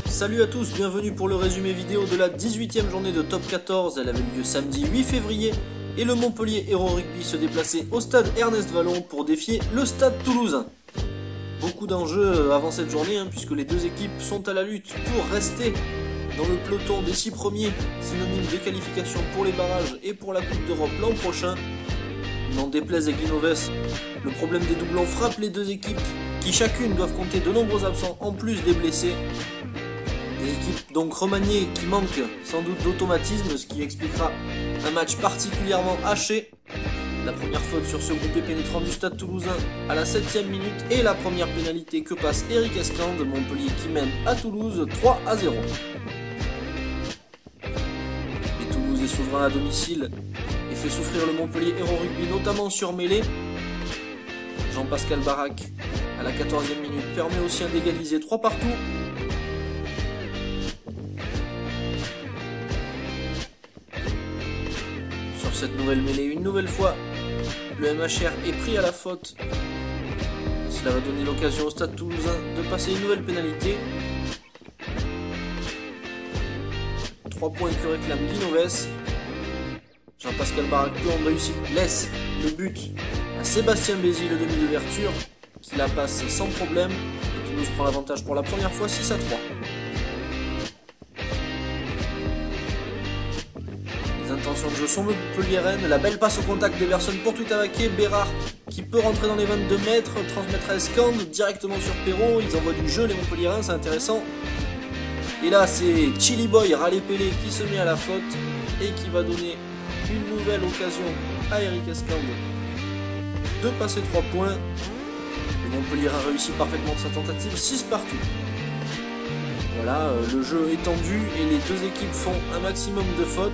Salut à tous, bienvenue pour le résumé vidéo de la 18e journée de Top 14. Elle avait lieu samedi 8 février et le Montpellier Hérault Rugby se déplaçait au stade Ernest Vallon pour défier le stade toulousain. Beaucoup d'enjeux avant cette journée puisque les deux équipes sont à la lutte pour rester dans le peloton des 6 premiers, synonyme de qualification pour les barrages et pour la Coupe d'Europe l'an prochain. N'en déplaise à Guinoves, le problème des doublons frappe les deux équipes qui chacune doivent compter de nombreux absents en plus des blessés. Des équipes donc remaniées qui manquent sans doute d'automatisme, ce qui expliquera un match particulièrement haché. La première faute sur ce groupé pénétrant du stade toulousain à la 7e minute et la première pénalité que passe Eric Escande, Montpellier qui mène à Toulouse 3-0. Et Toulouse est souverain à domicile et fait souffrir le Montpellier Hérault Rugby notamment sur mêlée. Jean-Pascal Barak à la 14e minute permet aux siens d'égaliser 3 partout. Sur cette nouvelle mêlée, une nouvelle fois, le MHR est pris à la faute. Cela va donner l'occasion au stade toulousain de passer une nouvelle pénalité. 3 points que réclame Guinoves. Jean-Pascal Barak en réussite laisse le but à Sébastien Bézi, le demi d'ouverture, qui la passe sans problème. Et Toulouse prend l'avantage pour la première fois 6-3. Les intentions de jeu sont montpelliéraines, la belle passe au contact d'Everson pour Tuitavake, Bérard qui peut rentrer dans les 22 mètres, transmettre à Escande directement sur Perrault, ils envoient du jeu les montpelliérains, c'est intéressant. Et là c'est Chili Boy Ralé-Pelé qui se met à la faute et qui va donner une nouvelle occasion à Eric Escande de passer 3 points. Le Montpelliérain réussit parfaitement de sa tentative, 6 partout. Voilà, le jeu est tendu et les deux équipes font un maximum de fautes.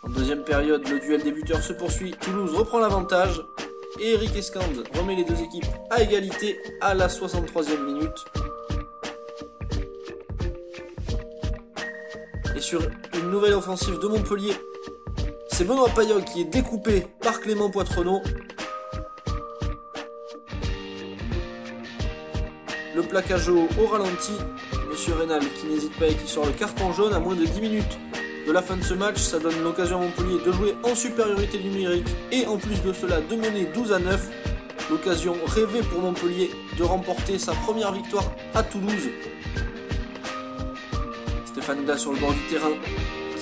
En deuxième période, le duel des buteurs se poursuit. Toulouse reprend l'avantage et Eric Escande remet les deux équipes à égalité à la 63e minute. Et sur une nouvelle offensive de Montpellier, c'est Benoît Payoc qui est découpé par Clément Poitrenaud. Le plaquage au ralenti, Monsieur Rénal qui n'hésite pas et qui sort le carton jaune à moins de 10 minutes de la fin de ce match. Ça donne l'occasion à Montpellier de jouer en supériorité numérique et en plus de cela de mener 12-9. L'occasion rêvée pour Montpellier de remporter sa première victoire à Toulouse. Stéphane Houda sur le bord du terrain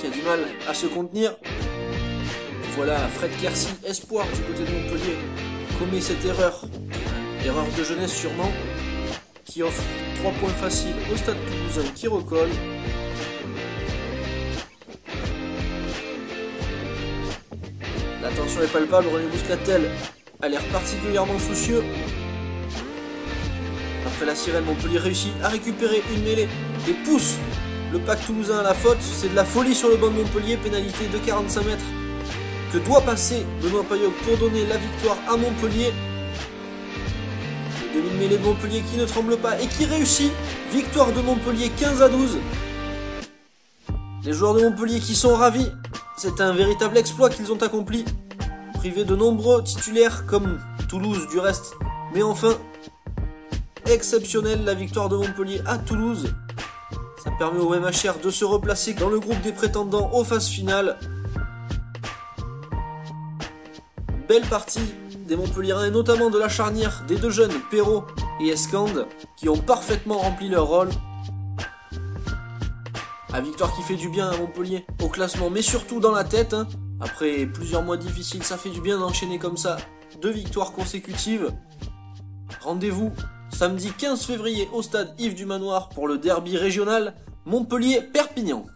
qui a du mal à se contenir. Et voilà Fred Quercy, espoir du côté de Montpellier, commet cette erreur de jeunesse sûrement, qui offre 3 points faciles au stade toulousain qui recolle. La tension est palpable, René Bouscatel a l'air particulièrement soucieux. Après la sirène, Montpellier réussit à récupérer une mêlée et pousse le pack toulousain à la faute. C'est de la folie sur le banc de Montpellier, pénalité de 45 mètres que doit passer Benoît Payoc pour donner la victoire à Montpellier. Le demi-mêlée de Montpellier qui ne tremble pas et qui réussit. Victoire de Montpellier 15-12. Les joueurs de Montpellier qui sont ravis. C'est un véritable exploit qu'ils ont accompli. Privé de nombreux titulaires comme Toulouse du reste. Mais enfin, exceptionnel la victoire de Montpellier à Toulouse. Ça permet au MHR de se replacer dans le groupe des prétendants aux phases finales. Belle partie des Montpelliérains et notamment de la charnière des deux jeunes Perrault et Escande qui ont parfaitement rempli leur rôle. La victoire qui fait du bien à Montpellier au classement mais surtout dans la tête. Après plusieurs mois difficiles, ça fait du bien d'enchaîner comme ça 2 victoires consécutives. Rendez-vous samedi 15 février au stade Yves du Manoir pour le derby régional Montpellier-Perpignan.